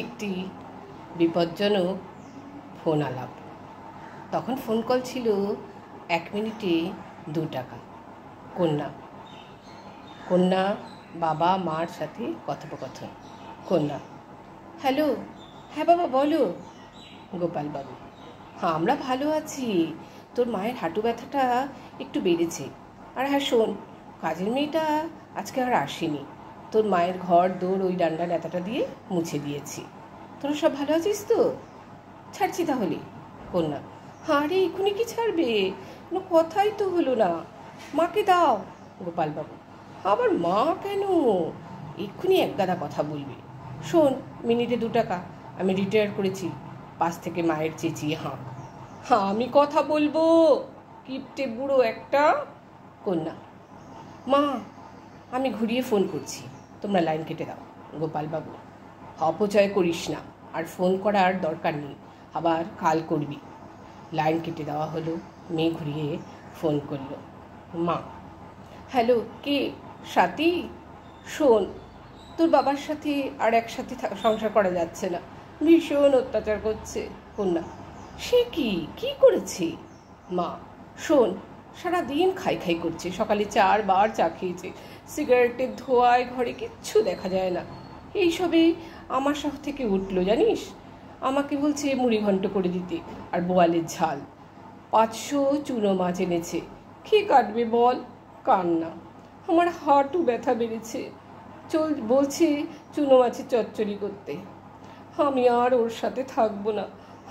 একটি বিপজ্জনক ফোন আলাপ। তখন ফোন কল ছিল 1 মিনিটে 2 টাকা। কন্যা বাবা মার সাথে কথোপকথন। কন্যা: হ্যালো, হ্যাঁ বাবা বলো। গোপালবাবু: হ্যাঁ আমরা ভালো আছি, তোর মায়ের হাঁটু ব্যথাটা একটু বেড়েছে। আর হ্যাঁ শোন, কাজের মেয়েটা আজকে আর আসেনি, তোর মায়ের ঘর দৌড় ওই ডান্ডা নেতাটা দিয়ে মুছে দিয়েছি। তোরা সব ভালো আছিস তো? ছাড়ছি তাহলে। কন্যা: হ্যাঁ রে, এক্ষুনি কি ছাড়বে? কোনো কথাই তো হলো না, মাকে দাও। গোপালবাবু: আবার মা কেন? এক্ষুনি একগাদা কথা বলবে। শোন, মিনিটে 2 টাকা, আমি রিটায়ার করেছি। পাশ থেকে মায়ের চেঁচিয়ে হাঁক: হ্যাঁ আমি কথা বলবো, কিপটে বুড়ো একটা। কন্যা: মা আমি ঘুরিয়ে ফোন করছি, তোমরা লাইন কেটে দাও। গোপালবাবু: অপচয় করিস না, আর ফোন করার দরকার নেই, আবার কাল করবি। লাইন কেটে দেওয়া হলো। মেয়ে ঘুরিয়ে ফোন করলো। মা: হ্যালো, কে? স্বাতী? শোন, তোর বাবার সাথে আর একসাথে সংসার করা যাচ্ছে না, ভীষণ অত্যাচার করছে। কন্যা: সে কি করেছে? মা: শোন, সারাদিন খাই করছে, সকালে 4 বার চা খেয়েছে, সিগারেটের ধোঁয়ায় ঘরে কিচ্ছু দেখা যায় না। এইসবে আমার সাথ থেকে উঠলো জানিস, আমাকে বলছে মুড়ি ঘন্ট করে দিতে আর বোয়ালের ঝাল। 500 চুনো মাছ এনেছে, কে কাটবে বল? কান্না: আমার হাঁটু ব্যথা বেড়েছে, বলছে চুনো মাছের চচ্চড়ি করতে। আমি আর ওর সাথে থাকবো না,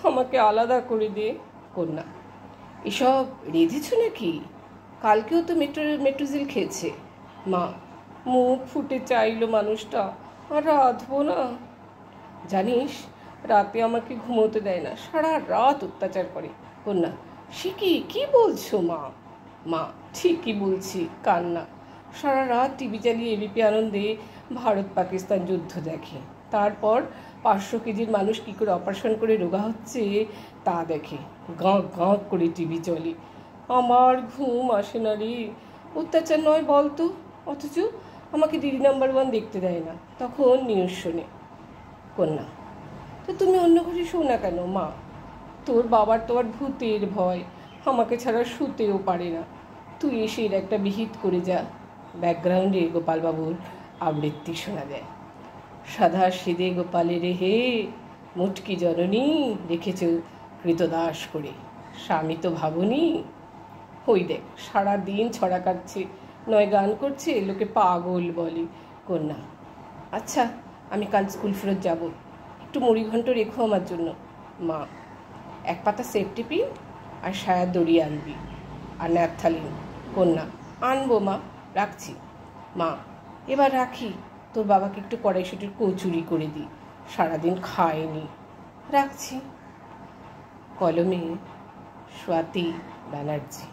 আমাকে আলাদা করে দে। কন্যা: এসব রেঁধেছ নাকি? কালকেও তো মেট্রোজিল খেয়েছে। মা: মুখ ফুটে চাইলো মানুষটা, আর রাঁধবো না। জানিস, রাতে আমাকে ঘুমোতে দেয় না, সারা রাত অত্যাচার করে। কন্যা: সে কি বলছো মা? মা: ঠিকই বলছি। কান্না: সারা রাত টিভি চালিয়ে এবিপি আনন্দে ভারত পাকিস্তান যুদ্ধ দেখে, তারপর 500 কেজির মানুষ কী করে অপারেশন করে রোগা হচ্ছে তা দেখে। গাঁ করে টিভি চলে। আমার ঘুম আসে না রে। অত্যাচার নয় বলতো, অথচ আমাকে দিদি নাম্বার 1 দেখতে দেয় না, তখন নিউজ শোনে। কন্যা: তো তুমি অন্য ঘরে শো না কেন মা? তোর বাবার তো আর ভূতের ভয়, আমাকে ছাড়া শুতেও পারে না, তুই এসে এর একটা বিহিত করে যা। ব্যাকগ্রাউন্ডে গোপালবাবুর আবৃত্তি শোনা যায়। সাধা সিদে গোপালের হে, মুটকি জননী রেখেছ কৃতদাস করে, স্বামী তো ভাবনি। ওই দেখ, সারাদিন ছড়া কাটছে, নয় গান করছে, লোকে পাগল বলে। কন্যা: আচ্ছা, আমি কাল স্কুল ফেরত যাব, একটু মুড়ি ঘন্ট রেখো আমার জন্য। মা: 1 পাতা সেফটি পিন আর সায়ার দড়ি আনবি, আর ন্যাপথালিন। কন্যা: আনবো মা, রাখছি। মা: এবার রাখি, তোর বাবাকে একটু কড়াইশুটির কচুরি করে দিই, সারাদিন খায়নি। রাখছি। কলমে স্বাতী ব্যানার্জি।